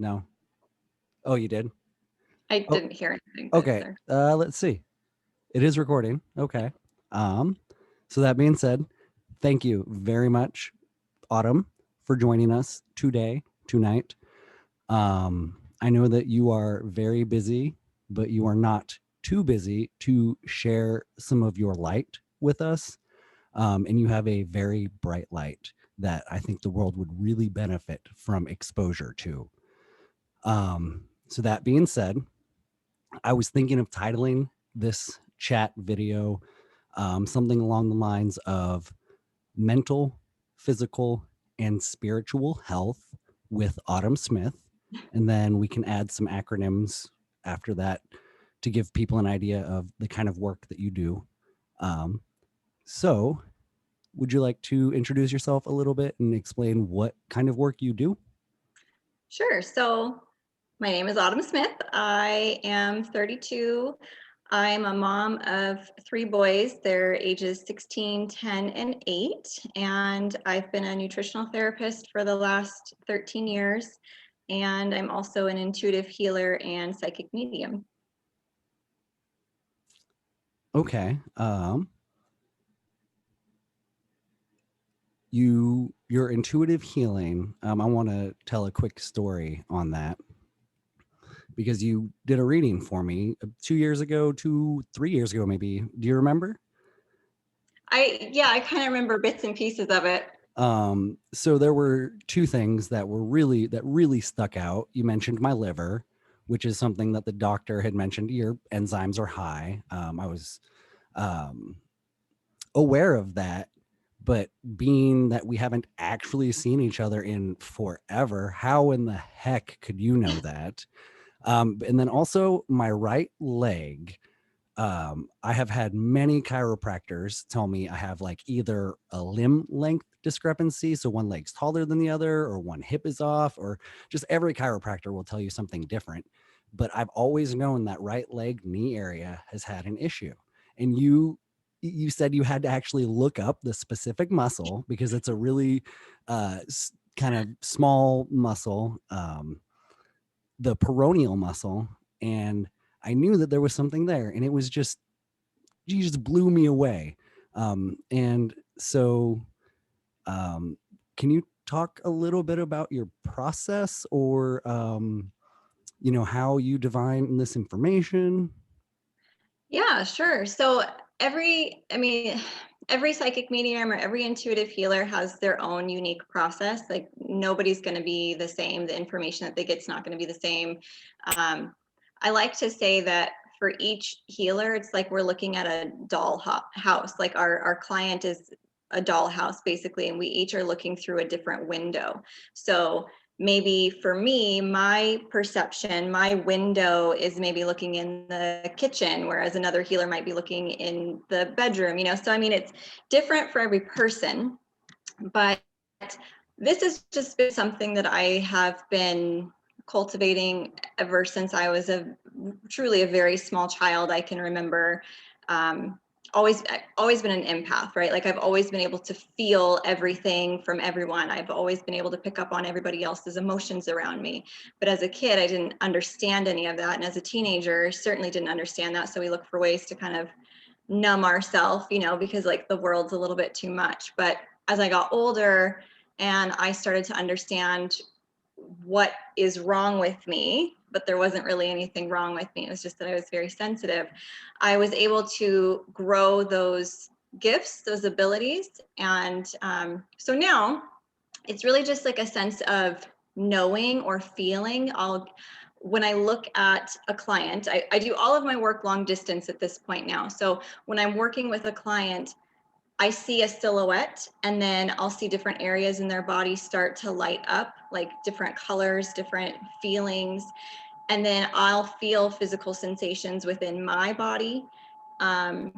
No. Oh, you did? I Oh, didn't hear anything, but okay. there. Let's see. It is recording. Okay. Um, so that being said, thank you very much, Autumn, for joining us tonight. I know that you are very busy, but you are not too busy to share some of your light with us. And you have a very bright light that I think the world would really benefit from exposure to. So that being said, I was thinking of titling this chat video something along the lines of mental, physical, and spiritual health with Autumn Smith. And then we can add some acronyms after that to give people an idea of the kind of work that you do. Um, so, would you like to introduce yourself a little bit and explain what kind of work you do? Sure. So my name is Autumn Smith. I am 32. I'm a mom of 3 boys. They're ages 16, 10, and 8. And I've been a nutritional therapist for the last 13 years. And I'm also an intuitive healer and psychic medium. Okay. Your intuitive healing. I want to tell a quick story on that because you did a reading for me 2 years ago, 3 years ago, maybe. Do you remember? I kind of remember bits and pieces of it. So there were two things that really stuck out. You mentioned my liver, which is something that the doctor had mentioned. Your enzymes are high. I was um, aware of that, but being that we haven't actually seen each other in forever, how in the heck could you know that? And then also my right leg. I have had many chiropractors tell me I have like either a limb length discrepancy, so one leg's taller than the other, or one hip is off, or just every chiropractor will tell you something different. But I've always known that right leg knee area has had an issue. And you said you had to actually look up the specific muscle because it's a really kind of small muscle, the peroneal muscle, and I knew that there was something there, and it was just you just blew me away. And so, um, can you talk a little bit about your process, or how you divine this information? Yeah, sure. So every psychic medium or every intuitive healer has their own unique process. Like nobody's going to be the same. The information that they get is not going to be the same. Um, I like to say that for each healer, it's like we're looking at a house. Like our client is a dollhouse basically, and we each are looking through a different window. So maybe for me, my perception, my window is maybe looking in the kitchen, whereas another healer might be looking in the bedroom, So, it's different for every person, but this has just been something that I have been cultivating ever since I was truly a very small child. I can remember um, always been an empath, right? Like I've always been able to feel everything from everyone. I've always been able to pick up on everybody else's emotions around me. But as a kid, I didn't understand any of that. And as a teenager, certainly didn't understand that. So we look for ways to kind of numb ourselves, because like the world's a little bit too much. But as I got older and I started to understand what is wrong with me, but there wasn't really anything wrong with me. It was just that I was very sensitive. I was able to grow those gifts, those abilities. And so now it's really just like a sense of knowing or feeling. When I look at a client, I do all of my work long distance at this point now. So when I'm working with a client, I see a silhouette and then I'll see different areas in their body start to light up, like different colors, different feelings. And then I'll feel physical sensations within my body. Um,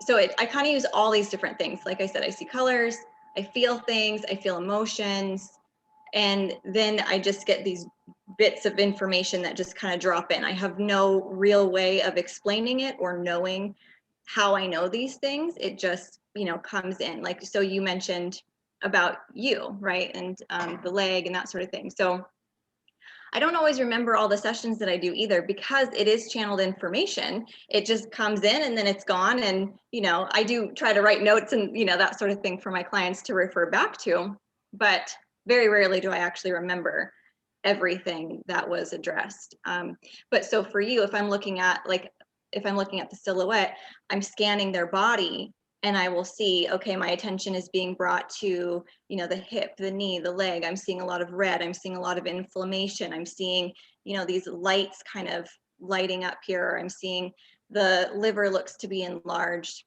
I kind of use all these different things. Like I said, I see colors, I feel things, I feel emotions, and then I just get these bits of information that just kind of drop in. I have no real way of explaining it or knowing how I know these things. It just, comes in. Like, so you mentioned about you, right? And the leg and that sort of thing. So I don't always remember all the sessions that I do either, because it is channeled information. It just comes in and then it's gone. And, I do try to write notes and, that sort of thing for my clients to refer back to, but very rarely do I actually remember everything that was addressed. But so for you, if I'm looking at the silhouette, I'm scanning their body and I will see, okay, my attention is being brought to, the hip, the knee, the leg. I'm seeing a lot of red. I'm seeing a lot of inflammation. I'm seeing, these lights kind of lighting up here. I'm seeing the liver looks to be enlarged.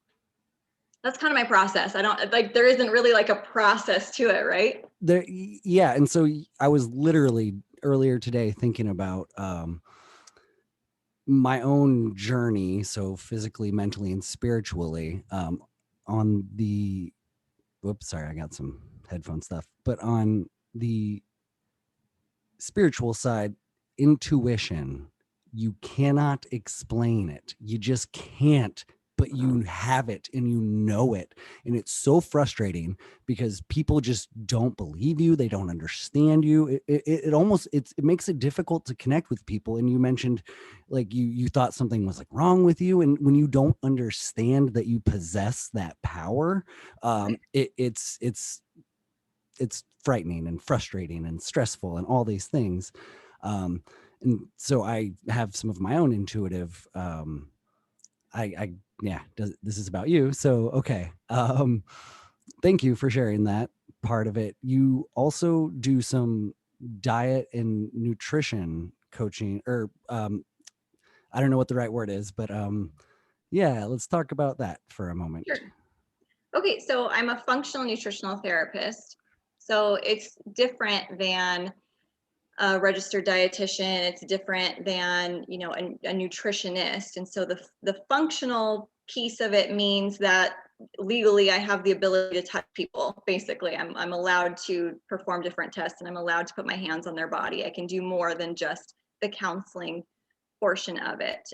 That's kind of my process. I don't there isn't really like a process to it, right? Yeah. And so I was literally earlier today thinking about my own journey, so physically, mentally, and spiritually, on the whoops, sorry, I got some headphone stuff, but on the spiritual side, intuition, you cannot explain it. You just can't, but you have it and you know it. And it's so frustrating because people just don't believe you. They don't understand you. It almost, it makes it difficult to connect with people. And you mentioned like you thought something was like wrong with you. And when you don't understand that you possess that power, it's frightening and frustrating and stressful and all these things. And so I have some of my own intuitive, yeah, this is about you. So, okay. Thank you for sharing that part of it. You also do some diet and nutrition coaching, or I don't know what the right word is, but yeah, let's talk about that for a moment. Sure. Okay, so I'm a functional nutritional therapist. So it's different than a registered dietitian. It's different than, a nutritionist. And so the functional piece of it means that legally I have the ability to touch people. Basically, I'm allowed to perform different tests and I'm allowed to put my hands on their body. I can do more than just the counseling portion of it.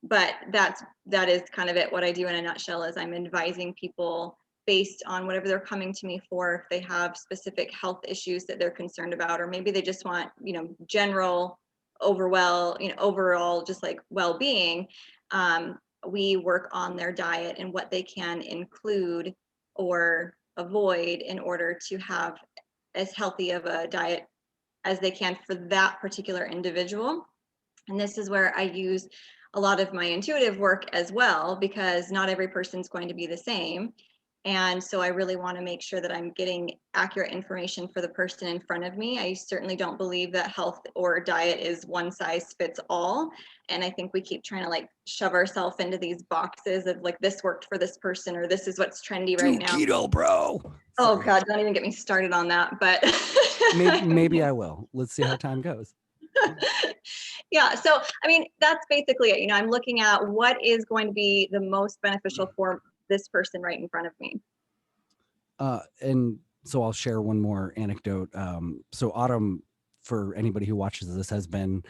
But that is kind of it. What I do in a nutshell is I'm advising people based on whatever they're coming to me for, if they have specific health issues that they're concerned about, or maybe they just want, general overall just like well-being. We work on their diet and what they can include or avoid in order to have as healthy of a diet as they can for that particular individual. And this is where I use a lot of my intuitive work as well, because not every person's going to be the same. And so I really want to make sure that I'm getting accurate information for the person in front of me. I certainly don't believe that health or diet is one size fits all. And I think we keep trying to like shove ourselves into these boxes of like, this worked for this person, or this is what's trendy right now. Keto, bro. Oh God, don't even get me started on that. But maybe I will. Let's see how time goes. Yeah, so I mean, that's basically it. I'm looking at what is going to be the most beneficial for this person right in front of me. And so I'll share one more anecdote. So Autumn, for anybody who watches this, has been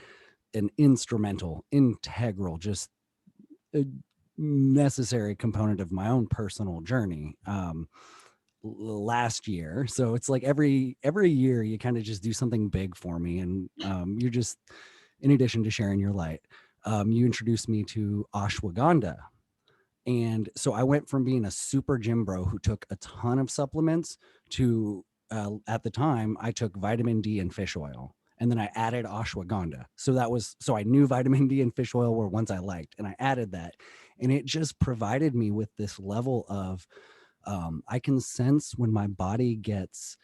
an integral, just a necessary component of my own personal journey. Last year, so it's like every year you kind of just do something big for me, and you're just, in addition to sharing your light, you introduced me to ashwagandha. And so I went from being a super gym bro who took a ton of supplements to, at the time, I took vitamin D and fish oil. And then I added ashwagandha. So I knew vitamin D and fish oil were ones I liked. And I added that. And it just provided me with this level of, I can sense when my body gets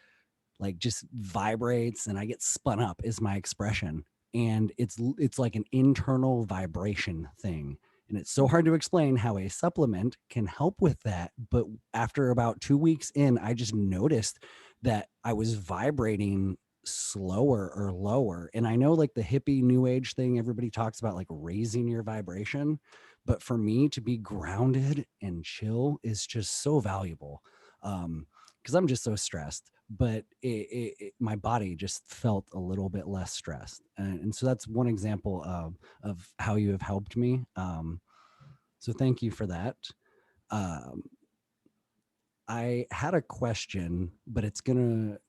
like just vibrates and I get spun up, is my expression. And it's like an internal vibration thing. And it's so hard to explain how a supplement can help with that. But after about 2 weeks in, I just noticed that I was vibrating slower or lower. And I know like the hippie new age thing, everybody talks about like raising your vibration. But for me to be grounded and chill is just so valuable. Because I'm just so stressed, but my body just felt a little bit less stressed. And so that's one example of how you have helped me. So thank you for that. I had a question, but it's going to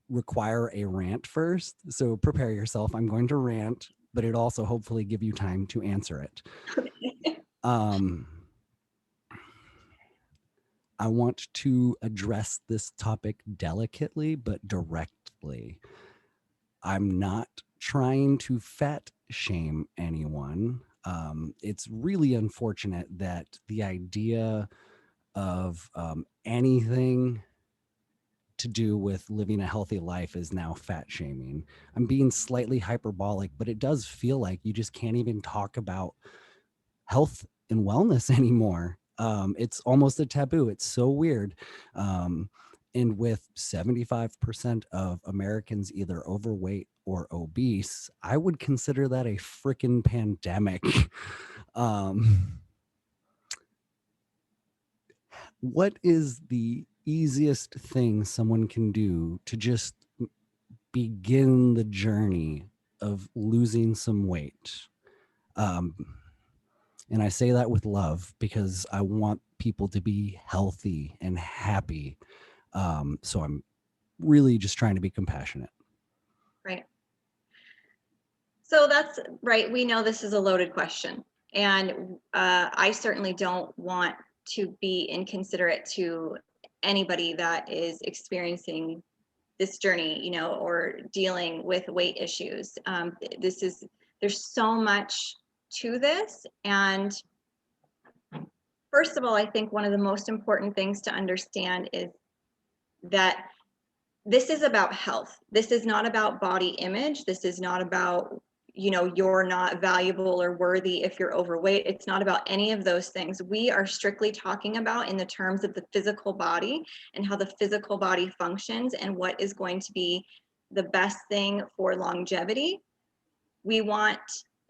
require a rant first. So prepare yourself. I'm going to rant, but it also hopefully give you time to answer it. I want to address this topic delicately but directly. I'm not trying to fat shame anyone. It's really unfortunate that the idea of anything to do with living a healthy life is now fat shaming. I'm being slightly hyperbolic, but it does feel like you just can't even talk about health and wellness anymore. It's almost a taboo. It's so weird. And with 75% of Americans either overweight or obese, I would consider that a freaking pandemic. What is the easiest thing someone can do to just begin the journey of losing some weight? And I say that with love because I want people to be healthy and happy. So I'm really just trying to be compassionate. Right. So that's right. We know this is a loaded question. And I certainly don't want to be inconsiderate to anybody that is experiencing this journey, you know, or dealing with weight issues. There's so much to this. And first of all, I think one of the most important things to understand is that this is about health. This is not about body image. This is not about, you know, you're not valuable or worthy if you're overweight. It's not about any of those things. We are strictly talking about in the terms of the physical body and how the physical body functions and what is going to be the best thing for longevity. We want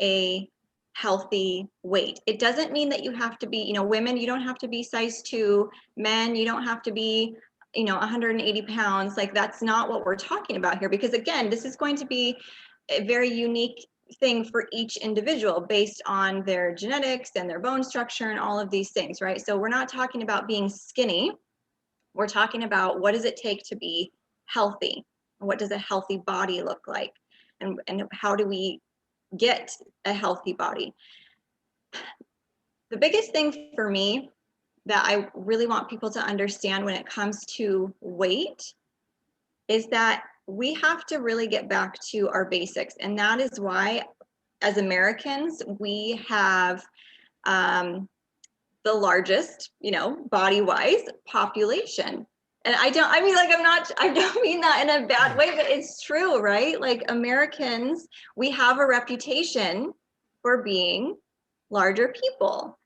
a healthy weight. It doesn't mean that you have to be, you know, women, you don't have to be size 2, men, you don't have to be, you know, 180 pounds. Like, that's not what we're talking about here, because again, this is going to be a very unique thing for each individual based on their genetics and their bone structure and all of these things, right? So we're not talking about being skinny. We're talking about what does it take to be healthy? What does a healthy body look like? And how do we get a healthy body? The biggest thing for me that I really want people to understand when it comes to weight is that we have to really get back to our basics. And that is why, as Americans, we have the largest, you know, body-wise population. And I don't mean that in a bad way, but it's true, right? Like, Americans, we have a reputation for being larger people.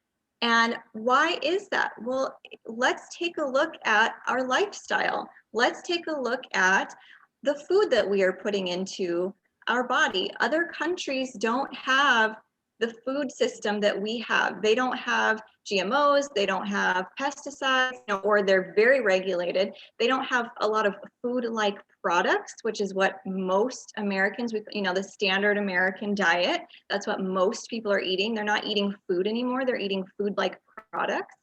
And why is that? Well, let's take a look at our lifestyle. Let's take a look at the food that we are putting into our body. Other countries don't have the food system that we have. They don't have GMOs, they don't have pesticides, you know, or they're very regulated. They don't have a lot of food-like products, which is what most Americans, you know, the standard American diet, that's what most people are eating. They're not eating food anymore, they're eating food-like products.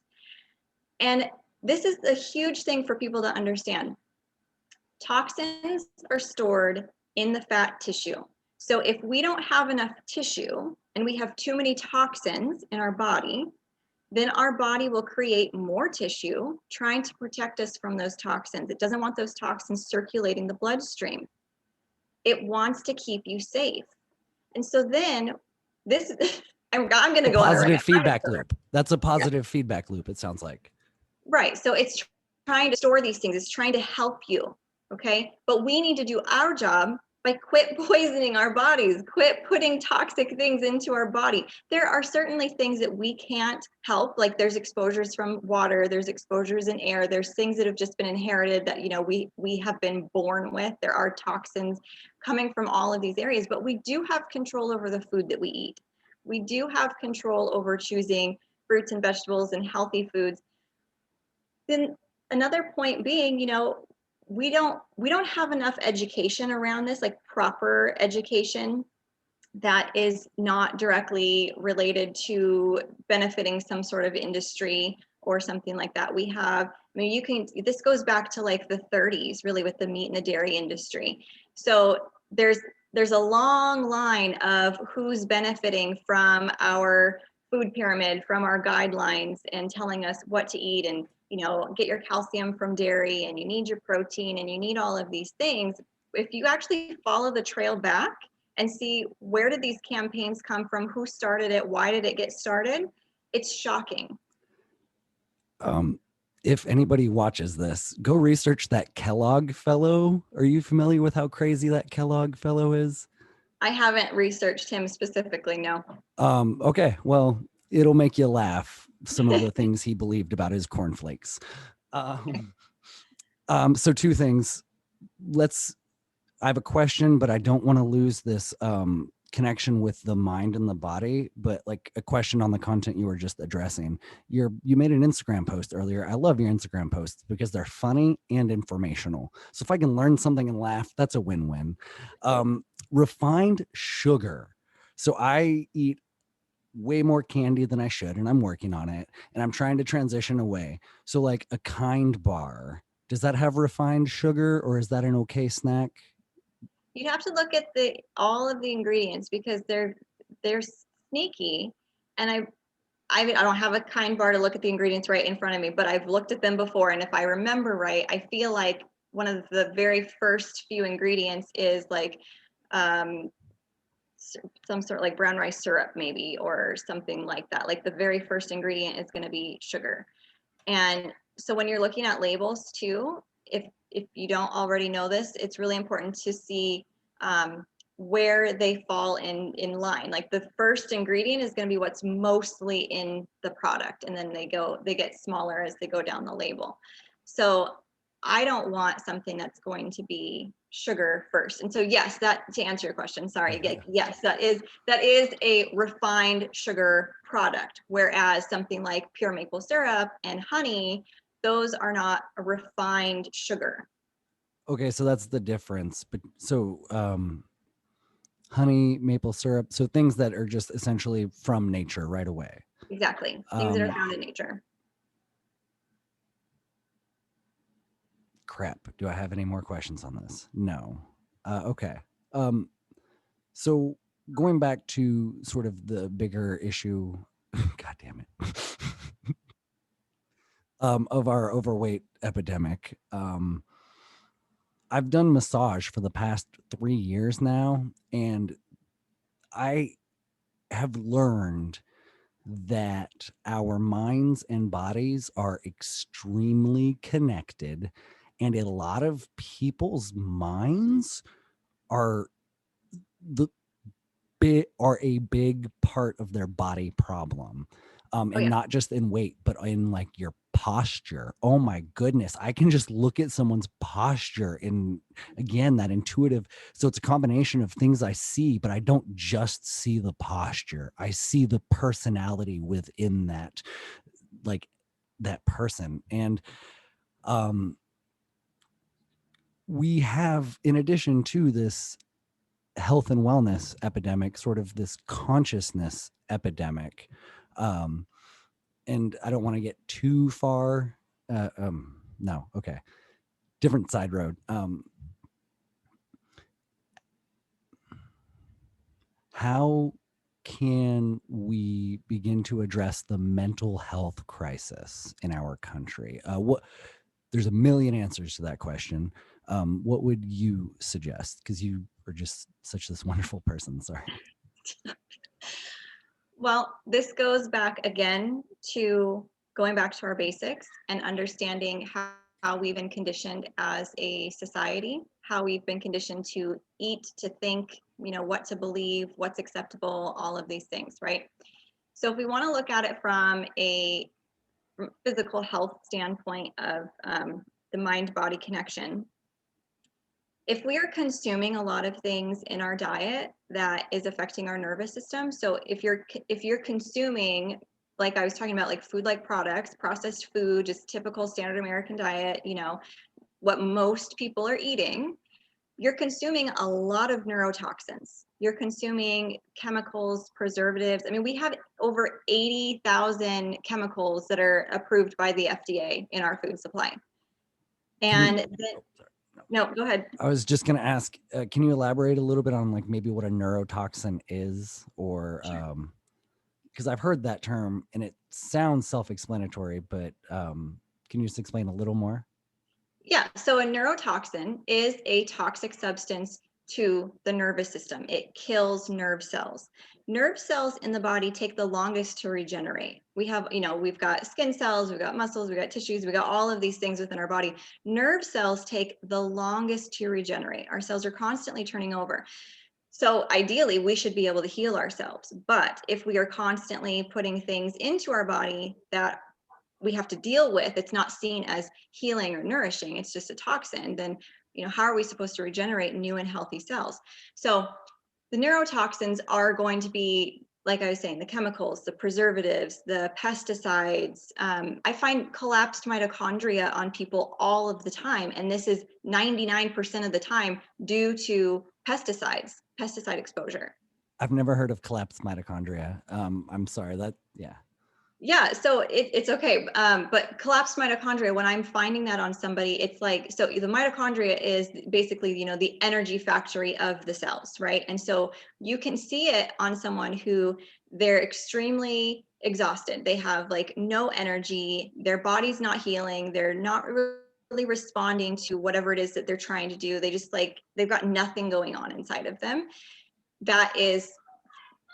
And this is a huge thing for people to understand. Toxins are stored in the fat tissue. So if we don't have enough tissue and we have too many toxins in our body, then our body will create more tissue trying to protect us from those toxins. It doesn't want those toxins circulating the bloodstream. It wants to keep you safe. And so then this, I'm going to go on a positive rant. feedback loop. That's a positive feedback loop, it sounds like. Right. So it's trying to store these things. It's trying to help you. Okay. But we need to do our job by quit poisoning our bodies, quit putting toxic things into our body. There are certainly things that we can't help. Like, there's exposures from water, there's exposures in air, there's things that have just been inherited that, you know, we have been born with. There are toxins coming from all of these areas, but we do have control over the food that we eat. We do have control over choosing fruits and vegetables and healthy foods. Then another point being, you know, we don't have enough education around this, like proper education that is not directly related to benefiting some sort of industry or something like that. We have I mean, this goes back to like the 30s, really, with the meat and the dairy industry. So there's a long line of who's benefiting from our food pyramid, from our guidelines, and telling us what to eat, and get your calcium from dairy, and you need your protein, and you need all of these things. If you actually follow the trail back and see where did these campaigns come from, who started it, why did it get started, it's shocking. If anybody watches this, go research that Kellogg fellow. Are you familiar with how crazy that Kellogg fellow is? I haven't researched him specifically, no. Okay, well, it'll make you laugh, some of the things he believed about his cornflakes. So two things. I have a question, but I don't want to lose this connection with the mind and the body, but like a question on the content you were just addressing. You made an Instagram post earlier. I love your Instagram posts because they're funny and informational. So if I can learn something and laugh, that's a win-win. Refined sugar. So I eat way more candy than I should, and I'm working on it, and I'm trying to transition away. So like a Kind bar, does that have refined sugar, or is that an okay snack? You'd have to look at all of the ingredients, because they're sneaky. And I don't have a Kind bar to look at the ingredients right in front of me, but I've looked at them before, and if I remember right, I feel like one of the very first few ingredients is like some sort of like brown rice syrup, maybe, or something like that. Like the very first ingredient is going to be sugar. And so when you're looking at labels too, if you don't already know this, it's really important to see where they fall in line. Like the first ingredient is going to be what's mostly in the product, and then they get smaller as they go down the label. So I don't want something that's going to be sugar first. And so yes, that, to answer your question, sorry, yes, that is a refined sugar product, whereas something like pure maple syrup and honey, those are not a refined sugar. Okay, so that's the difference. But so honey, maple syrup, so things that are just essentially from nature right away. Exactly. Things that are found in nature. Crap. Do I have any more questions on this? No. Okay. So going back to sort of the bigger issue, God damn it, of our overweight epidemic. I've done massage for the past 3 years now, and I have learned that our minds and bodies are extremely connected, and a lot of people's minds are the are a big part of their body problem. And Yeah. not just in weight, but in like your posture. Oh my goodness. I can just look at someone's posture, and again, that intuitive. So it's a combination of things I see, but I don't just see the posture. I see the personality within that, like that person. And we have, in addition to this health and wellness epidemic, sort of this consciousness epidemic. And I don't want to get too far. No, okay. Different side road. How can we begin to address the mental health crisis in our country? There's a million answers to that question. What would you suggest? Because you are just such this wonderful person. Sorry. Well, this goes back again to going back to our basics and understanding how we've been conditioned as a society, how we've been conditioned to eat, to think, what to believe, what's acceptable, all of these things, right? So if we want to look at it from a physical health standpoint of the mind-body connection, if we are consuming a lot of things in our diet that is affecting our nervous system, so if you're consuming, like I was talking about, like food-like products, processed food, just typical standard American diet, what most people are eating, you're consuming a lot of neurotoxins. you're consuming chemicals, preservatives. I mean, we have over 80,000 chemicals that are approved by the FDA in our food supply. And then, no, go ahead. I was just going to ask, can you elaborate a little bit on like maybe what a neurotoxin is, or because I've heard that term and it sounds self-explanatory, but can you just explain a little more? Yeah, so a neurotoxin is a toxic substance to the nervous system. It kills nerve cells. Nerve cells in the body take the longest to regenerate. We have, we've got skin cells, we've got muscles, we've got tissues, we've got all of these things within our body. Nerve cells take the longest to regenerate. Our cells are constantly turning over. So ideally, we should be able to heal ourselves. But if we are constantly putting things into our body that we have to deal with, it's not seen as healing or nourishing, it's just a toxin, then how are we supposed to regenerate new and healthy cells? So the neurotoxins are going to be, like I was saying, the chemicals, the preservatives, the pesticides. I find collapsed mitochondria on people all of the time, and this is 99% of the time due to pesticide exposure. I've never heard of collapsed mitochondria. I'm sorry that, yeah. Yeah, so it's okay. But collapsed mitochondria, when I'm finding that on somebody, it's like, so the mitochondria is basically, the energy factory of the cells, right? And so you can see it on someone who they're extremely exhausted. They have like no energy, their body's not healing, they're not really responding to whatever it is that they're trying to do. They just they've got nothing going on inside of them. That is,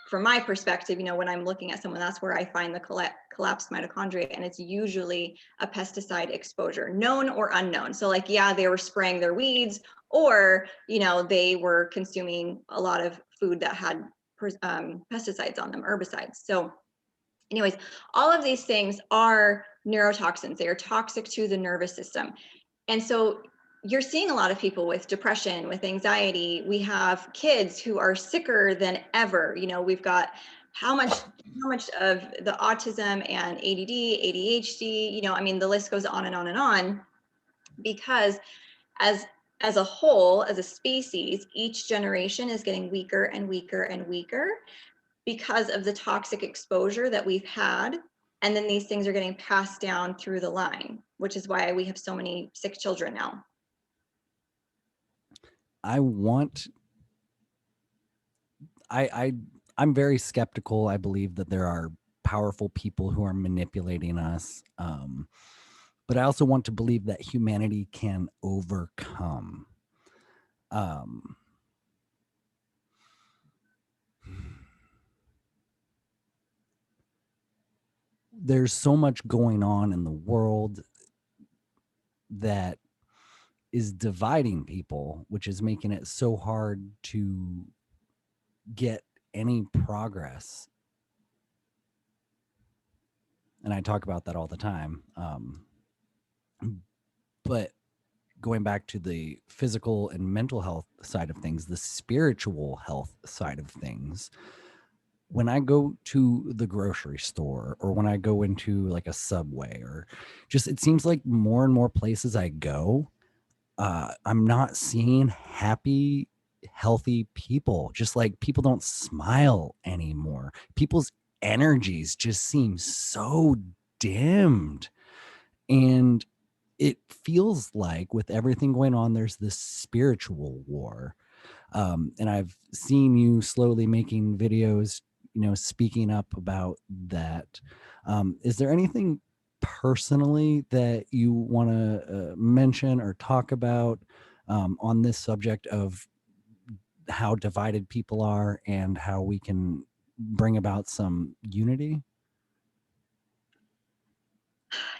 from my perspective, when I'm looking at someone, that's where I find the collapsed mitochondria, and it's usually a pesticide exposure, known or unknown. So yeah, they were spraying their weeds, or, they were consuming a lot of food that had pesticides on them, herbicides. So anyways, all of these things are neurotoxins. They are toxic to the nervous system. And so you're seeing a lot of people with depression, with anxiety. We have kids who are sicker than ever. We've got how much of the autism and ADD, ADHD, I mean, the list goes on and on and on, because as a whole, as a species, each generation is getting weaker and weaker and weaker because of the toxic exposure that we've had. And then these things are getting passed down through the line, which is why we have so many sick children now. I'm very skeptical. I believe that there are powerful people who are manipulating us. But I also want to believe that humanity can overcome. There's so much going on in the world that is dividing people, which is making it so hard to get any progress. And I talk about that all the time. But going back to the physical and mental health side of things, the spiritual health side of things, when I go to the grocery store, or when I go into like a Subway, or just, it seems like more and more places I go, I'm not seeing happy, healthy people. Just like people don't smile anymore. People's energies just seem so dimmed. And it feels like with everything going on, there's this spiritual war. And I've seen you slowly making videos, speaking up about that. Is there anything personally that you want to mention or talk about on this subject of how divided people are and how we can bring about some unity?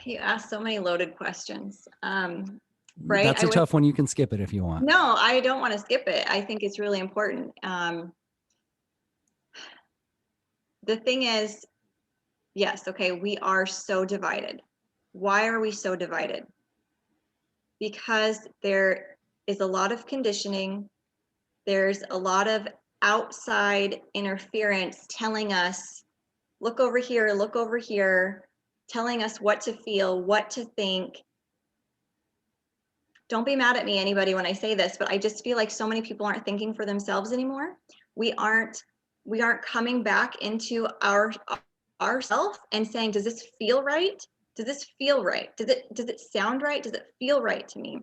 You asked so many loaded questions. Right? That's a tough one. You can skip it if you want. No, I don't want to skip it. I think it's really important. The thing is, yes, okay, we are so divided. Why are we so divided? Because there is a lot of conditioning. There's a lot of outside interference telling us, look over here, telling us what to feel, what to think. Don't be mad at me, anybody, when I say this, but I just feel like so many people aren't thinking for themselves anymore. We aren't coming back into ourself and saying, does this feel right? Does this feel right? Does it sound right? Does it feel right to me?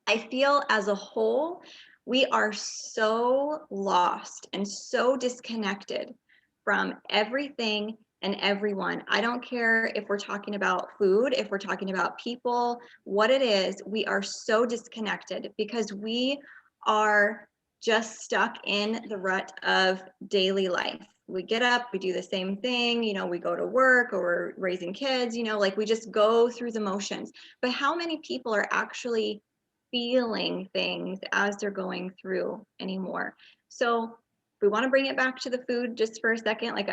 I feel as a whole, we are so lost and so disconnected from everything and everyone. I don't care if we're talking about food, if we're talking about people, what it is, we are so disconnected because we are just stuck in the rut of daily life. We get up, we do the same thing, we go to work or we're raising kids, like we just go through the motions. But how many people are actually feeling things as they're going through anymore? So we want to bring it back to the food just for a second, like,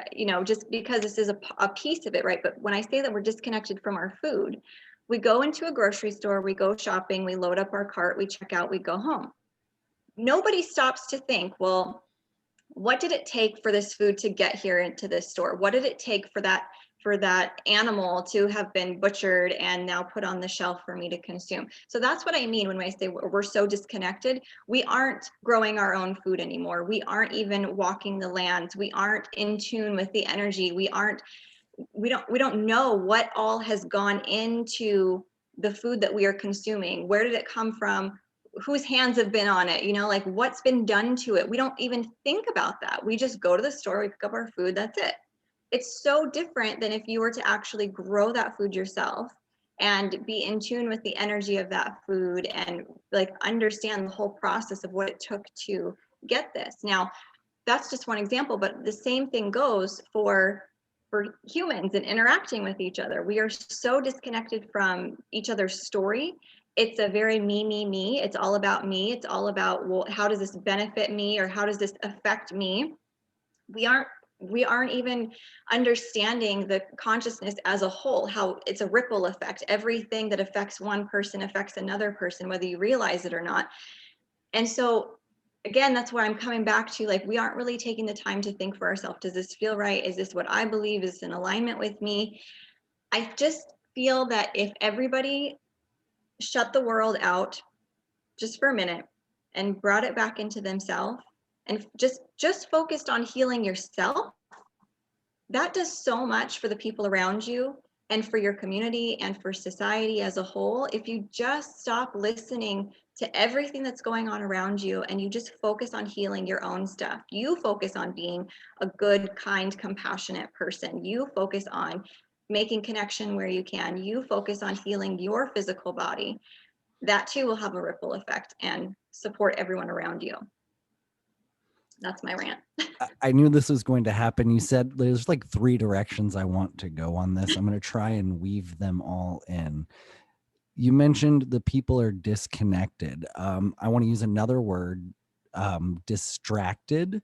just because this is a piece of it, right? But when I say that we're disconnected from our food, we go into a grocery store, we go shopping, we load up our cart, we check out, we go home. Nobody stops to think, well, what did it take for this food to get here into this store? What did it take for that animal to have been butchered and now put on the shelf for me to consume? So that's what I mean when I say we're so disconnected. We aren't growing our own food anymore. We aren't even walking the lands. We aren't in tune with the energy. We don't know what all has gone into the food that we are consuming. Where did it come from? Whose hands have been on it, like what's been done to it. We don't even think about that. We just go to the store, we pick up our food, that's it. It's so different than if you were to actually grow that food yourself and be in tune with the energy of that food and like understand the whole process of what it took to get this. Now, that's just one example, but the same thing goes for humans and interacting with each other. We are so disconnected from each other's story. It's a very me. It's all about me. It's all about, well, how does this benefit me or how does this affect me? We aren't even understanding the consciousness as a whole, how it's a ripple effect. Everything that affects one person affects another person, whether you realize it or not. And so again, that's where I'm coming back to, like, we aren't really taking the time to think for ourselves. Does this feel right? Is this what I believe? Is this in alignment with me? I just feel that if everybody shut the world out just for a minute and brought it back into themselves and just focused on healing yourself, that does so much for the people around you and for your community and for society as a whole. If you just stop listening to everything that's going on around you and you just focus on healing your own stuff, you focus on being a good, kind, compassionate person, you focus on making connection where you can, you focus on healing your physical body, that too will have a ripple effect and support everyone around you. That's my rant. I knew this was going to happen. You said there's like 3 directions I want to go on this. I'm going to try and weave them all in. You mentioned the people are disconnected. I want to use another word, distracted.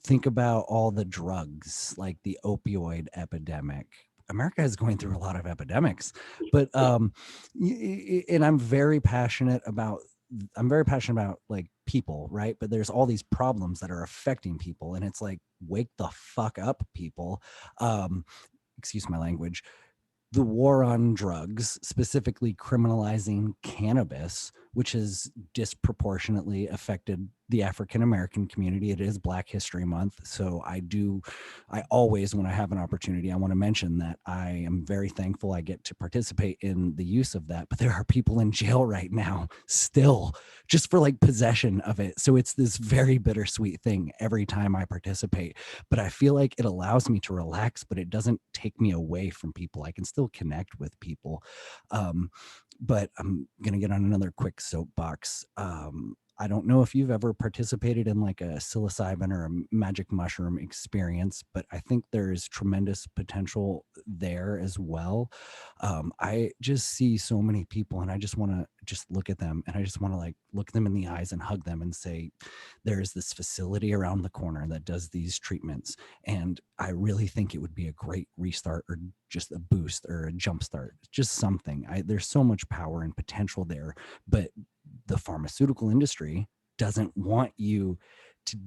Think about all the drugs, like the opioid epidemic. America is going through a lot of epidemics, but and I'm very passionate about like people, right? But there's all these problems that are affecting people, and it's like, wake the fuck up, people. Excuse my language. The war on drugs, specifically criminalizing cannabis, which has disproportionately affected the African-American community. It is Black History Month. So I always, when I have an opportunity, I want to mention that I am very thankful I get to participate in the use of that. But there are people in jail right now still just for like possession of it. So it's this very bittersweet thing every time I participate. But I feel like it allows me to relax, but it doesn't take me away from people. I can still connect with people. But I'm going to get on another quick soapbox. I don't know if you've ever participated in like a psilocybin or a magic mushroom experience, but I think there is tremendous potential there as well. I just see so many people and I just want to just look at them and I just want to like look them in the eyes and hug them and say, there's this facility around the corner that does these treatments. And I really think it would be a great restart or just a boost or a jump start, just something. There's so much power and potential there, but the pharmaceutical industry doesn't want you to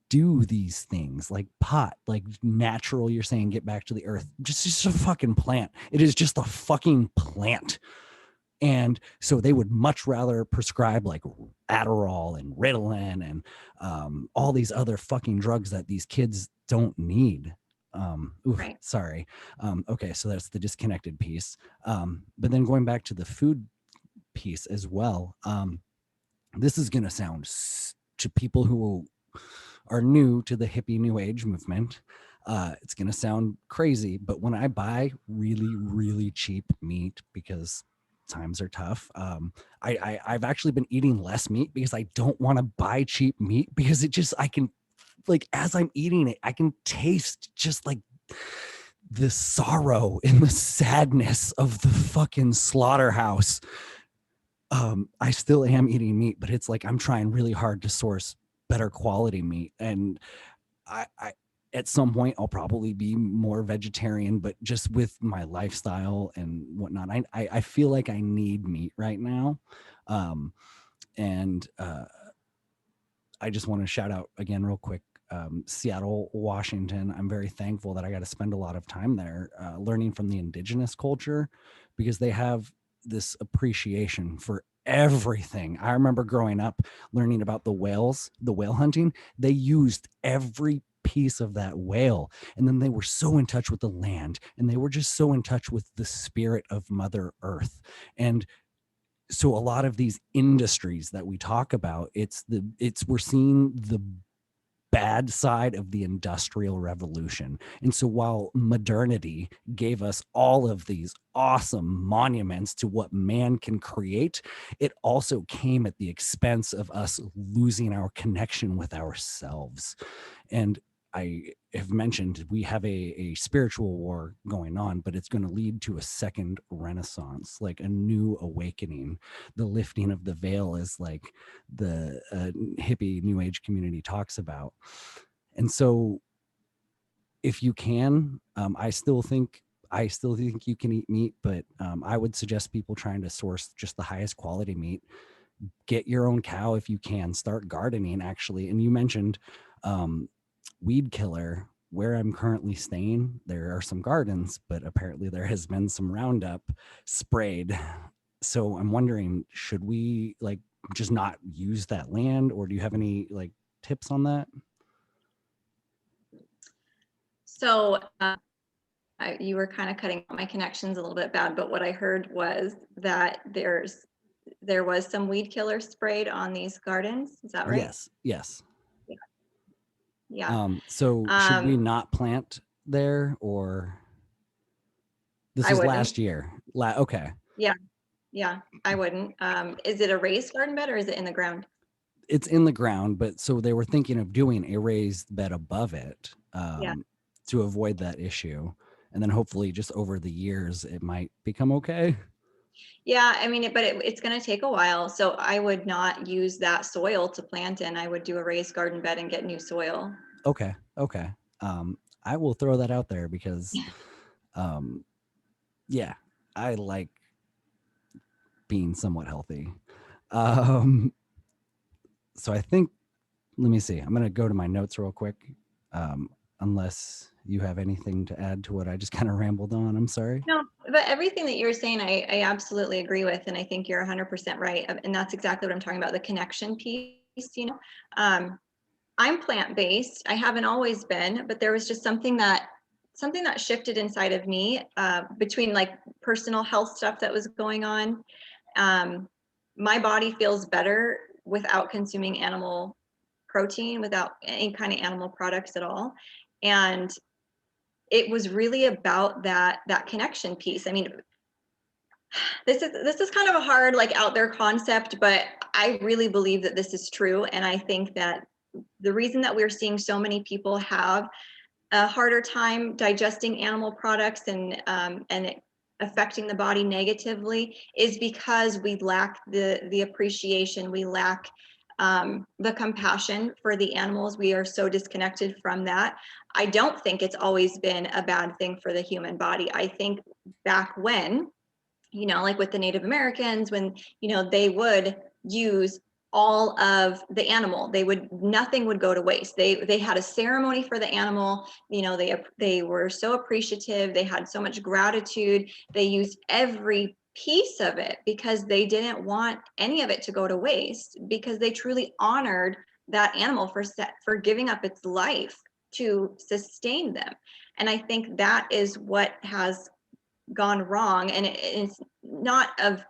do these things like pot, like natural. You're saying get back to the earth, just a fucking plant. It is just a fucking plant. And so they would much rather prescribe like Adderall and Ritalin and all these other fucking drugs that these kids don't need. Right. Sorry. Okay, so that's the disconnected piece. But then going back to the food piece as well, this is going to sound to people who are new to the hippie new age movement, it's going to sound crazy, but when I buy really, really cheap meat because times are tough, I've actually been eating less meat because I don't want to buy cheap meat, because it just, I can, like, as I'm eating it, I can taste just like the sorrow and the sadness of the fucking slaughterhouse. I still am eating meat, but it's like I'm trying really hard to source better quality meat. And I at some point I'll probably be more vegetarian, but just with my lifestyle and whatnot, I feel like I need meat right now. And I just want to shout out again real quick, Seattle, Washington. I'm very thankful that I got to spend a lot of time there, learning from the indigenous culture, because they have this appreciation for everything. I remember growing up learning about the whales, the whale hunting. They used every piece of that whale, and then they were so in touch with the land, and they were just so in touch with the spirit of Mother Earth. And so a lot of these industries that we talk about, we're seeing the bad side of the industrial revolution. And so while modernity gave us all of these awesome monuments to what man can create, it also came at the expense of us losing our connection with ourselves. And I have mentioned we have a spiritual war going on, but it's going to lead to a second renaissance, like a new awakening. The lifting of the veil is like the hippie new age community talks about. And so if you can, I still think you can eat meat, but I would suggest people trying to source just the highest quality meat. Get your own cow if you can. Start gardening, actually. And you mentioned weed killer. Where I'm currently staying, there are some gardens, but apparently there has been some Roundup sprayed. So I'm wondering, should we like just not use that land, or do you have any like tips on that? So you were kind of cutting my connections a little bit bad, but what I heard was that there was some weed killer sprayed on these gardens. Is that right? Yes. Yeah. So should we not plant there, or this I was wouldn't. last year? Okay. Yeah, I wouldn't. Is it a raised garden bed or is it in the ground? It's in the ground, but so they were thinking of doing a raised bed above it, Yeah. to avoid that issue. And then hopefully just over the years, it might become okay. Yeah, I mean, it's going to take a while. So I would not use that soil to plant in. I would do a raised garden bed and get new soil. Okay. I will throw that out there because, yeah, I like being somewhat healthy. So I think, let me see. I'm going to go to my notes real quick. Unless you have anything to add to what I just kind of rambled on. I'm sorry. No, but everything that you're saying, I absolutely agree with. And I think you're 100% right. And that's exactly what I'm talking about, the connection piece, I'm plant-based. I haven't always been, but there was just something that shifted inside of me between like personal health stuff that was going on. My body feels better without consuming animal protein, without any kind of animal products at all. And it was really about that connection piece. I mean, this is kind of a hard, like, out there concept, but I really believe that this is true. And I think that the reason that we're seeing so many people have a harder time digesting animal products and it affecting the body negatively is because we lack the appreciation, we lack the compassion for the animals. We are so disconnected from that. I don't think it's always been a bad thing for the human body. I think back when, like with the Native Americans, when, they would use all of the animal, nothing would go to waste. They had a ceremony for the animal. They were so appreciative. They had so much gratitude. They used every piece of it because they didn't want any of it to go to waste, because they truly honored that animal for giving up its life to sustain them. And I think that is what has gone wrong. And it's not of,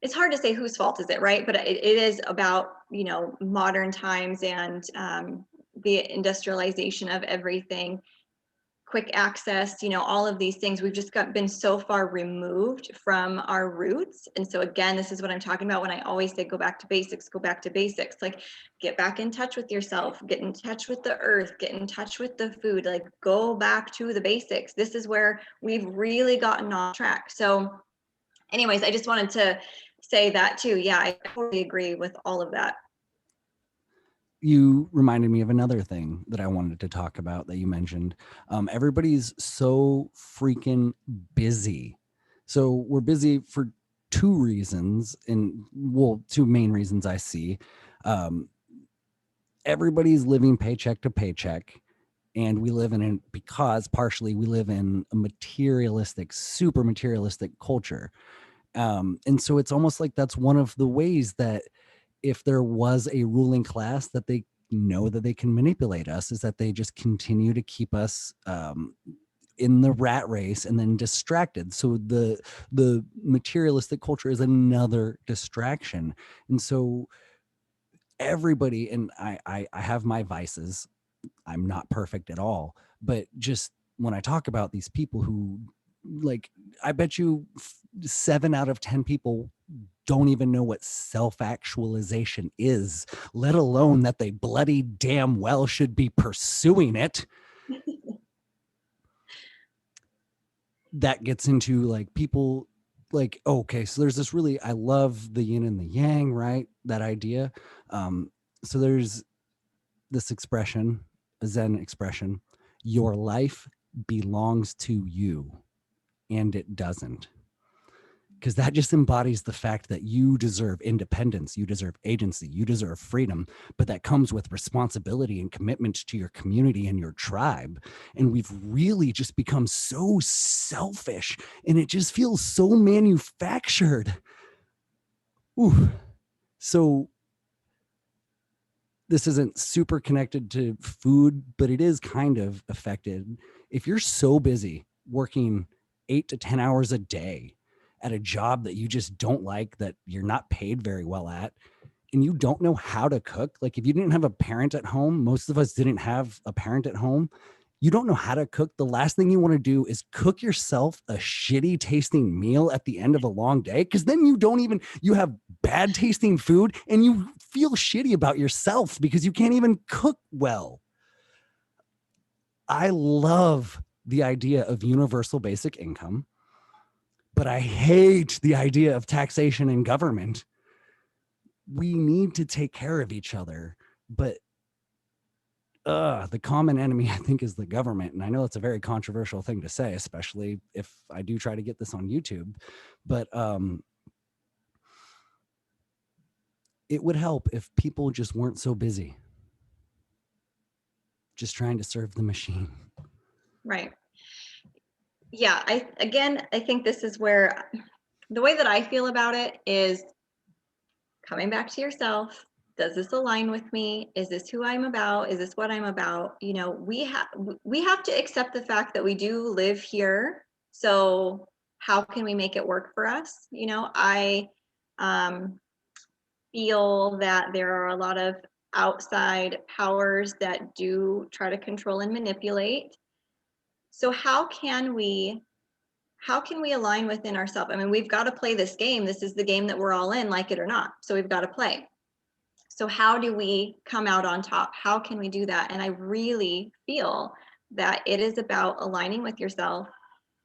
it's hard to say whose fault is it, right? But it is about, you know, modern times and the industrialization of everything, quick access, you know, all of these things. We've just been so far removed from our roots. And so again, this is what I'm talking about when I always say, go back to basics, go back to basics. Like, get back in touch with yourself, get in touch with the earth, get in touch with the food, like go back to the basics. This is where we've really gotten off track. So anyways, I just wanted to say that too. Yeah, I totally agree with all of that. You reminded me of another thing that I wanted to talk about that you mentioned. Everybody's so freaking busy. So we're busy for two reasons, and well, two main reasons I see. Everybody's living paycheck to paycheck, and we live in because partially we live in a materialistic, super materialistic culture. And so it's almost like that's one of the ways that if there was a ruling class that they know that they can manipulate us, is that they just continue to keep us in the rat race and then distracted. So the materialistic culture is another distraction. And so everybody, and I have my vices, I'm not perfect at all, but just when I talk about these people who, like, I bet you 7 out of 10 people don't even know what self-actualization is, let alone that they bloody damn well should be pursuing it. That gets into like people like, okay, so there's this really, I love the yin and the yang, right? That idea. So there's this expression, a Zen expression, your life belongs to you, and it doesn't. Because that just embodies the fact that you deserve independence, you deserve agency, you deserve freedom, but that comes with responsibility and commitment to your community and your tribe. And we've really just become so selfish, and it just feels so manufactured. Ooh. So this isn't super connected to food, but it is kind of affected. If you're so busy working 8 to 10 hours a day at a job that you just don't like, that you're not paid very well at, and you don't know how to cook, like if you didn't have a parent at home, most of us didn't have a parent at home, you don't know how to cook, the last thing you want to do is cook yourself a shitty tasting meal at the end of a long day, because then you have bad tasting food and you feel shitty about yourself because you can't even cook well. I love the idea of universal basic income, but I hate the idea of taxation and government. We need to take care of each other, but the common enemy, I think, is the government. And I know it's a very controversial thing to say, especially if I do try to get this on YouTube, but it would help if people just weren't so busy just trying to serve the machine. Right. Yeah, I think this is where the way that I feel about it is coming back to yourself. Does this align with me? Is this who I'm about? Is this what I'm about? You know, we have to accept the fact that we do live here. So how can we make it work for us? You know, I feel that there are a lot of outside powers that do try to control and manipulate. So how can we align within ourselves? I mean, we've got to play this game. This is the game that we're all in, like it or not. So we've got to play. So how do we come out on top? How can we do that? And I really feel that it is about aligning with yourself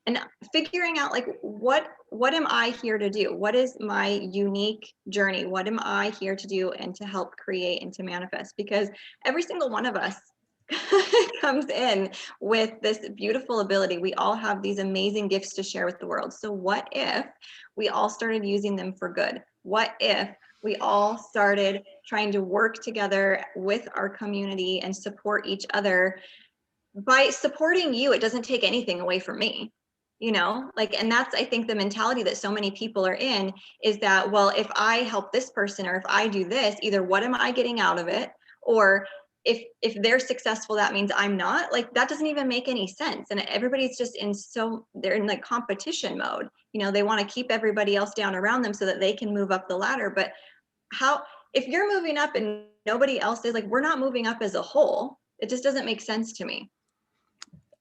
and figuring out, like, what am I here to do? What is my unique journey? What am I here to do and to help create and to manifest? Because every single one of us comes in with this beautiful ability. We all have these amazing gifts to share with the world. So what if we all started using them for good? What if we all started trying to work together with our community and support each other? By supporting you, it doesn't take anything away from me. like, and that's, I think, the mentality that so many people are in, is that, well, if I help this person, or if I do this, either what am I getting out of it, or if they're successful, that means I'm not. Like, that doesn't even make any sense. And everybody's just they're in like competition mode. They want to keep everybody else down around them so that they can move up the ladder. But how, if you're moving up and nobody else is, like, we're not moving up as a whole. It just doesn't make sense to me.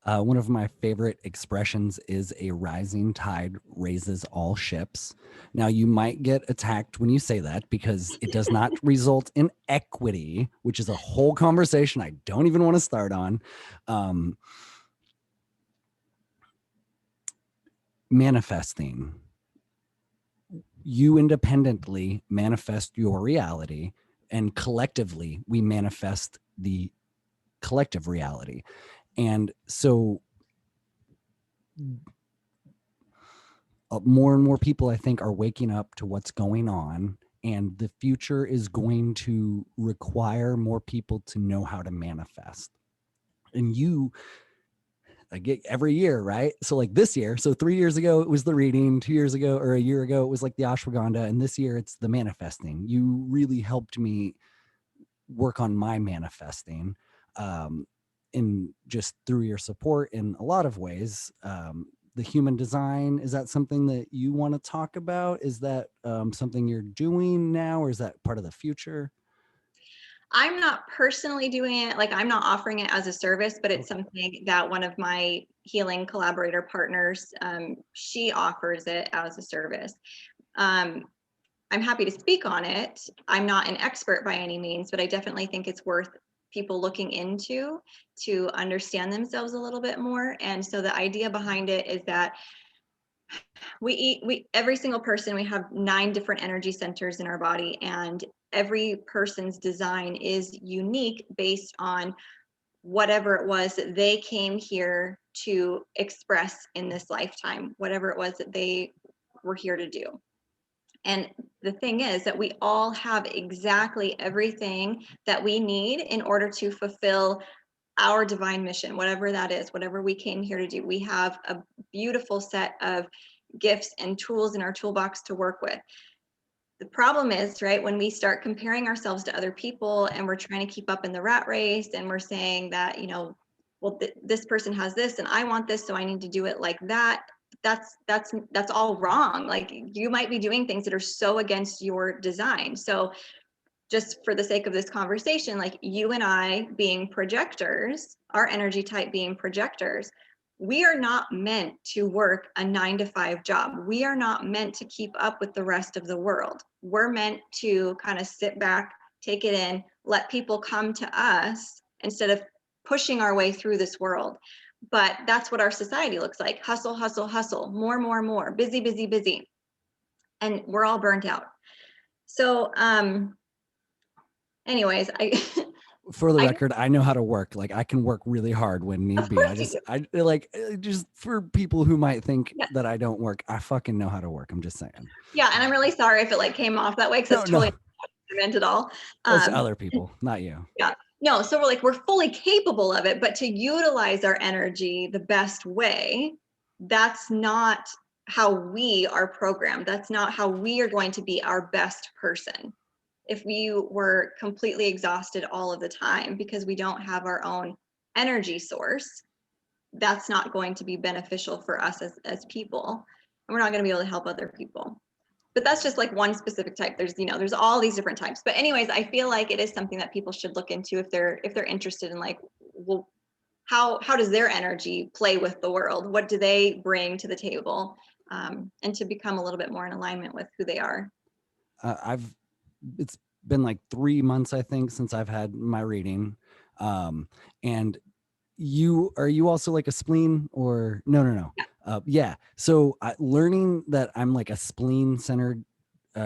One of my favorite expressions is a rising tide raises all ships. Now, you might get attacked when you say that because it does not result in equity, which is a whole conversation I don't even want to start on. Manifesting. You independently manifest your reality, and collectively we manifest the collective reality. And so more and more people, I think, are waking up to what's going on, and the future is going to require more people to know how to manifest. And I get every year, right? So like this year, so 3 years ago, it was the reading, 2 years ago, or a year ago, it was like the ashwagandha. And this year it's the manifesting. You really helped me work on my manifesting, in just through your support in a lot of ways. The human design, is that something that you want to talk about? Is that something you're doing now, or is that part of the future? I'm not personally doing it, like, I'm not offering it as a service, but it's Okay. something that one of my healing collaborator partners, she offers it as a service. Um, I'm happy to speak on it. I'm not an expert by any means, but I definitely think it's worth people looking into to understand themselves a little bit more. And so the idea behind it is that every single person, we have 9 different energy centers in our body, and every person's design is unique based on whatever it was that they came here to express in this lifetime, whatever it was that they were here to do. And the thing is that we all have exactly everything that we need in order to fulfill our divine mission, whatever that is, whatever we came here to do. We have a beautiful set of gifts and tools in our toolbox to work with. The problem is, right, when we start comparing ourselves to other people and we're trying to keep up in the rat race, and we're saying that, well, this person has this and I want this, so I need to do it like that. That's all wrong. Like, you might be doing things that are so against your design. So just for the sake of this conversation, like, you and I being projectors, our energy type being projectors, we are not meant to work a 9 to 5 job. We are not meant to keep up with the rest of the world. We're meant to kind of sit back, take it in, let people come to us instead of pushing our way through this world. But that's what our society looks like. Hustle, hustle, hustle, more, more, more, busy, busy, busy. And we're all burnt out. So, anyways, For the I record, I know how to work. Like, I can work really hard when need of be. course you do. I like, just for people who might think Yeah, that I don't work, I fucking know how to work. I'm just saying. yeah, and I'm really sorry if it like came off that way, because No, that's no, totally not meant at all. that's Um, other people, not you. yeah, no, so we're fully capable of it, but to utilize our energy the best way, that's not how we are programmed. That's not how we are going to be our best person. If we were completely exhausted all of the time because we don't have our own energy source, that's not going to be beneficial for us as people, and we're not going to be able to help other people. But that's just like one specific type. There's all these different types. But anyways, I feel like it is something that people should look into if they're interested in, like, well, how does their energy play with the world? What do they bring to the table? And to become a little bit more in alignment with who they are. It's been like 3 months, I think, since I've had my reading. And are you also like a spleen, or no? Yeah. So learning that I'm like a spleen centered,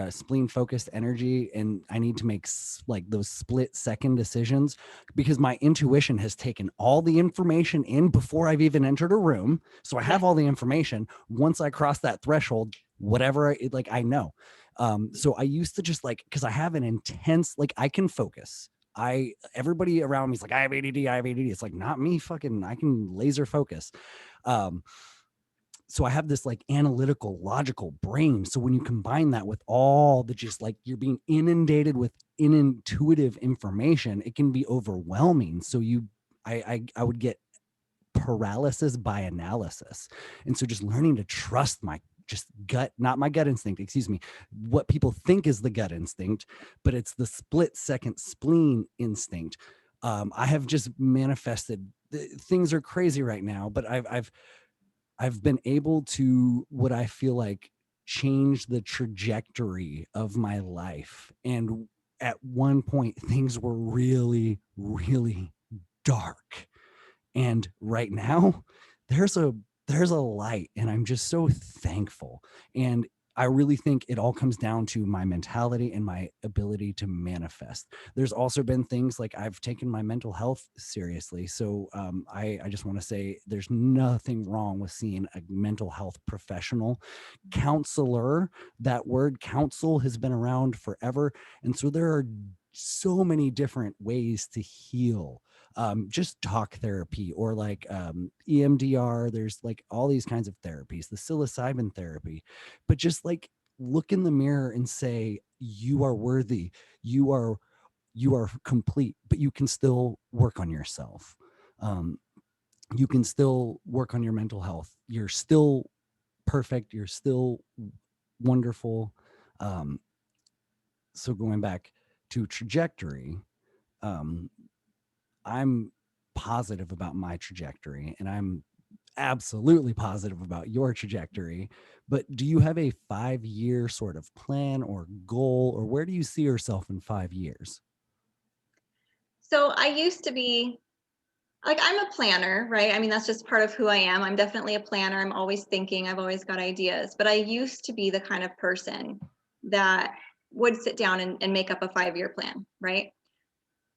spleen focused energy, and I need to make like those split second decisions, because my intuition has taken all the information in before I've even entered a room. So I have Yes. all the information. Once I cross that threshold, whatever I know. So I used to just like, because I have an intense, like, I can focus. Everybody around me is like, I have ADD, I have ADD. It's like, not me. Fucking, I can laser focus. Um, so I have this like analytical, logical brain. So when you combine that with all the just like you're being inundated with intuitive information, it can be overwhelming. So I would get paralysis by analysis. And so just learning to trust my just gut, not my gut instinct, excuse me, what people think is the gut instinct, but it's the split second spleen instinct. I have just manifested things are crazy right now, but I've been able to what I feel like change the trajectory of my life. And at one point, things were really, really dark. And right now, there's a there's a light, and I'm just so thankful. And I really think it all comes down to my mentality and my ability to manifest. There's also been things like I've taken my mental health seriously. So I just want to say there's nothing wrong with seeing a mental health professional. Counselor, that word counsel has been around forever. And so there are so many different ways to heal, just talk therapy or like EMDR. There's like all these kinds of therapies, the psilocybin therapy, but just like look in the mirror and say, you are worthy. You are, you are complete, but you can still work on yourself. Um, you can still work on your mental health. You're still perfect. You're still wonderful. Um, so going back to trajectory, um, I'm positive about my trajectory and I'm absolutely positive about your trajectory. But do you have a 5-year sort of plan or goal, or where do you see yourself in 5 years? So I used to be like, I'm a planner, right? I mean, that's just part of who I am. I'm definitely a planner. I'm always thinking, I've always got ideas. But I used to be the kind of person that would sit down and make up a 5-year plan, right?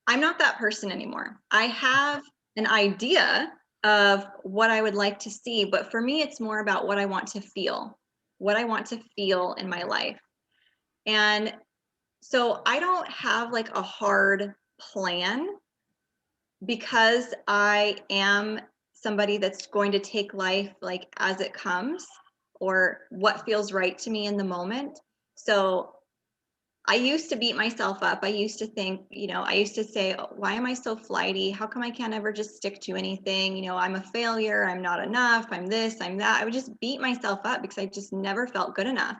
I'm not that person anymore. I have an idea of what I would like to see, but for me, it's more about what I want to feel, what I want to feel in my life. And so I don't have like a hard plan because I am somebody that's going to take life like as it comes or what feels right to me in the moment. So I used to beat myself up. I used to think, I used to say, "Oh, why am I so flighty? How come I can't ever just stick to anything? I'm a failure. I'm not enough. I'm this, I'm that." I would just beat myself up because I just never felt good enough.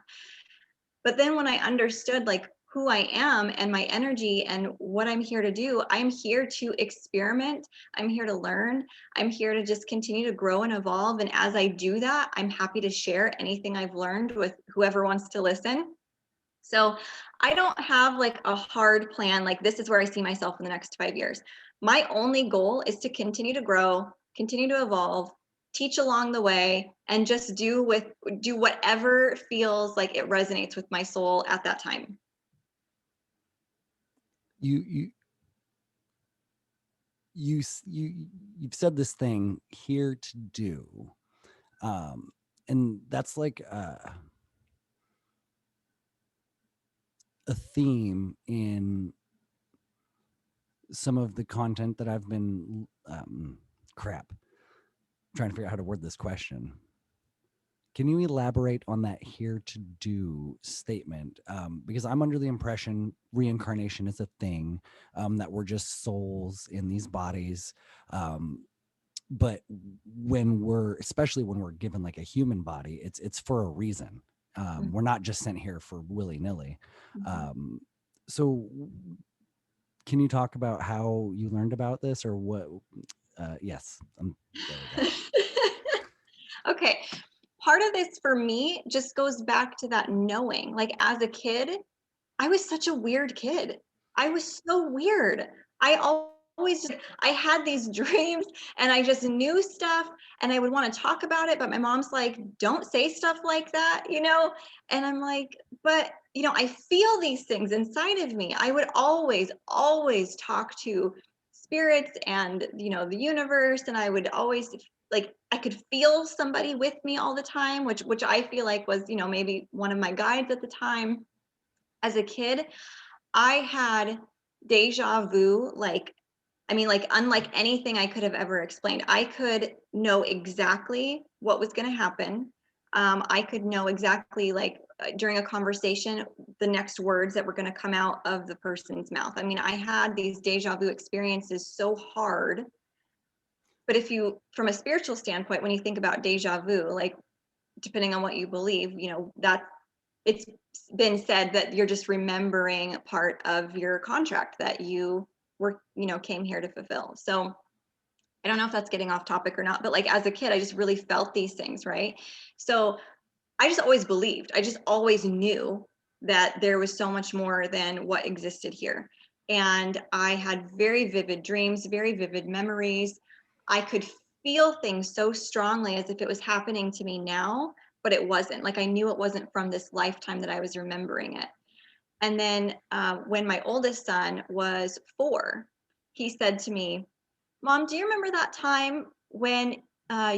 But then when I understood like who I am and my energy and what I'm here to do, I'm here to experiment. I'm here to learn. I'm here to just continue to grow and evolve. And as I do that, I'm happy to share anything I've learned with whoever wants to listen. So I don't have like a hard plan, like this is where I see myself in the next 5 years. My only goal is to continue to grow, continue to evolve, teach along the way, and just do whatever feels like it resonates with my soul at that time. You you you've said this thing here to do, um, and that's like a theme in some of the content that I've been crap trying to figure out how to word this question. Can you elaborate on that here to do statement? Because I'm under the impression reincarnation is a thing, that we're just souls in these bodies. But especially when we're given like a human body, it's for a reason. We're not just sent here for willy nilly. Mhm. Um, so can you talk about how you learned about this or what? Yes, there we go. Okay. Part of this for me just goes back to that knowing. Like as a kid, I was such a weird kid. I was so weird. I always I had these dreams and I just knew stuff and I would want to talk about it, but my mom's like, "Don't say stuff like that." And I'm like, "But, I feel these things inside of me." I would always talk to spirits and, the universe, and I would always like I could feel somebody with me all the time, which I feel like was, maybe one of my guides at the time. As a kid, I had deja vu, like, I mean, like, unlike anything I could have ever explained. I could know exactly what was going to happen. I could know exactly, like, during a conversation, the next words that were going to come out of the person's mouth. I mean, I had these deja vu experiences so hard. But if you, from a spiritual standpoint, when you think about deja vu, like, depending on what you believe, that it's been said that you're just remembering part of your contract that you were, came here to fulfill. So I don't know if that's getting off topic or not, but like as a kid, I just really felt these things, right? So I just always believed, I just always knew that there was so much more than what existed here. And I had very vivid dreams, very vivid memories. I could feel things so strongly as if it was happening to me now, but it wasn't. Like I knew it wasn't from this lifetime that I was remembering it. And then when my oldest son was 4, he said to me, "Mom, do you remember that time when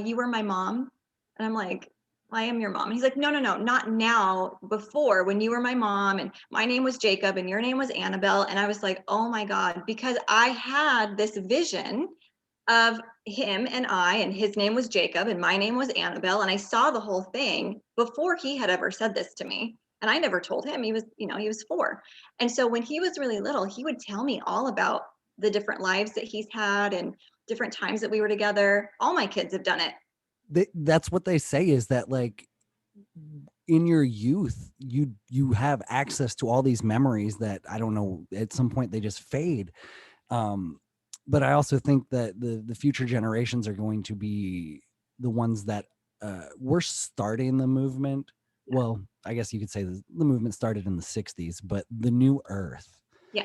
you were my mom?" And I'm like, "I am your mom." And he's like, "No, no, no, not now. Before, when you were my mom, and my name was Jacob, and your name was Annabelle." And I was like, "Oh my God," because I had this vision of him and his name was Jacob, and my name was Annabelle, and I saw the whole thing before he had ever said this to me. And I never told him. He was, he was 4. And so when he was really little, he would tell me all about the different lives that he's had and different times that we were together. All my kids have done it. That's what they say, is that like in your youth, you have access to all these memories that, I don't know, at some point they just fade. But I also think that the future generations are going to be the ones that we're starting the movement. Yeah. Well, I guess you could say the movement started in the 60s, but the new earth, Yeah.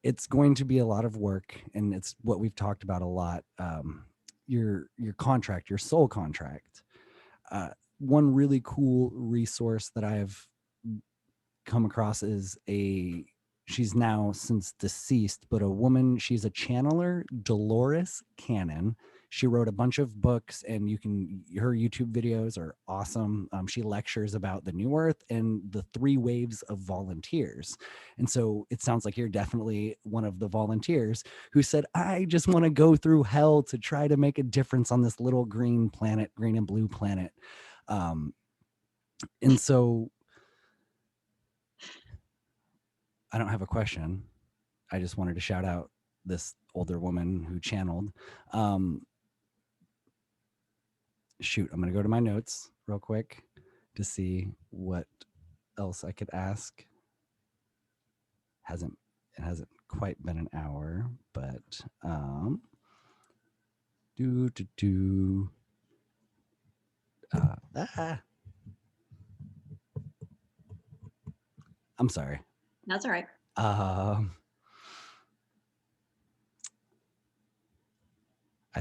it's going to be a lot of work, and it's what we've talked about a lot. Your contract, your soul contract. One really cool resource that I've come across is she's now since deceased, but a woman, she's a channeler, Dolores Cannon. She wrote a bunch of books, and her YouTube videos are awesome. She lectures about the new earth and the 3 waves of volunteers. And so it sounds like you're definitely one of the volunteers who said, I just want to go through hell to try to make a difference on this little green and blue planet. And so I don't have a question. I just wanted to shout out this older woman who channeled. Shoot, I'm going to go to my notes real quick to see what else I could ask. It hasn't quite been an hour, but I'm sorry. That's all right. I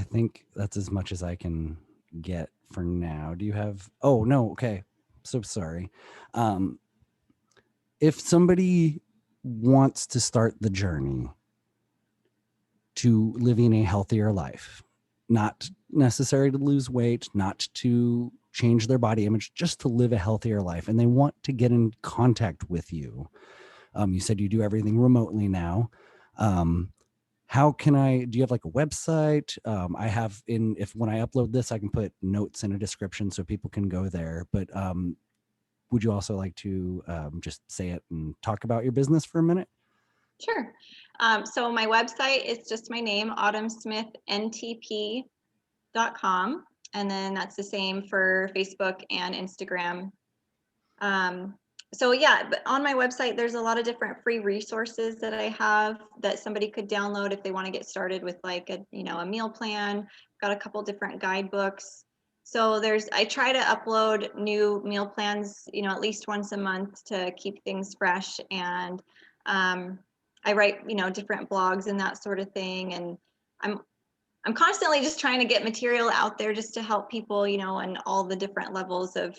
think that's as much as I can get for now. Do you have? Oh no. Okay. So sorry. If somebody wants to start the journey to living a healthier life, not necessary to lose weight, not to change their body image, just to live a healthier life, and they want to get in contact with you. You said you do everything remotely now. How can do you have like a website? I have when I upload this, I can put notes in a description so people can go there. But would you also like to just say it and talk about your business for a minute? Sure. So my website is just my name, autumnsmithntp.com. And then that's the same for Facebook and Instagram. So yeah, but on my website, there's a lot of different free resources that I have that somebody could download if they want to get started with like a meal plan. Got a couple different guidebooks. So I try to upload new meal plans, at least once a month to keep things fresh. And I write, different blogs and that sort of thing. And I'm constantly just trying to get material out there just to help people, on all the different levels of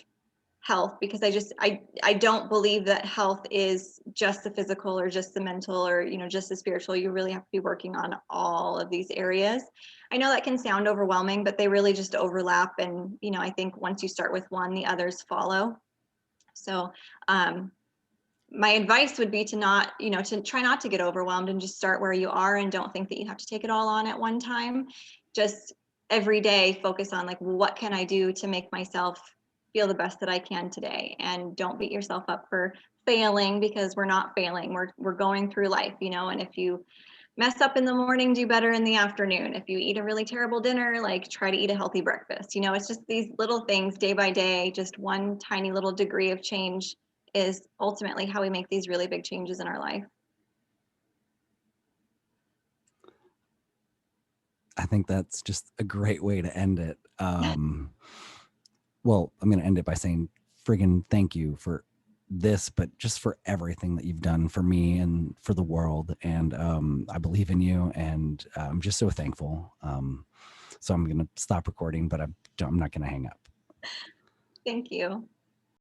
health, because I don't believe that health is just the physical or just the mental or just the spiritual. You really have to be working on all of these areas. I know that can sound overwhelming, but they really just overlap, and I think once you start with one, the others follow. So my advice would be to not to try not to get overwhelmed and just start where you are, and don't think that you have to take it all on at one time. Just every day focus on like, what can I do to make myself feel the best that I can today? And don't beat yourself up for failing, because we're not failing. We're going through life, you know, and if you mess up in the morning, do better in the afternoon. If you eat a really terrible dinner, like try to eat a healthy breakfast. You know, it's just these little things day by day, just one tiny little degree of change is ultimately how we make these really big changes in our life. I think that's just a great way to end it. Well, I'm going to end it by saying friggin' thank you for this, but just for everything that you've done for me and for the world. And I believe in you, and I'm just so thankful. So I'm going to stop recording, but I'm not going to hang up. Thank you.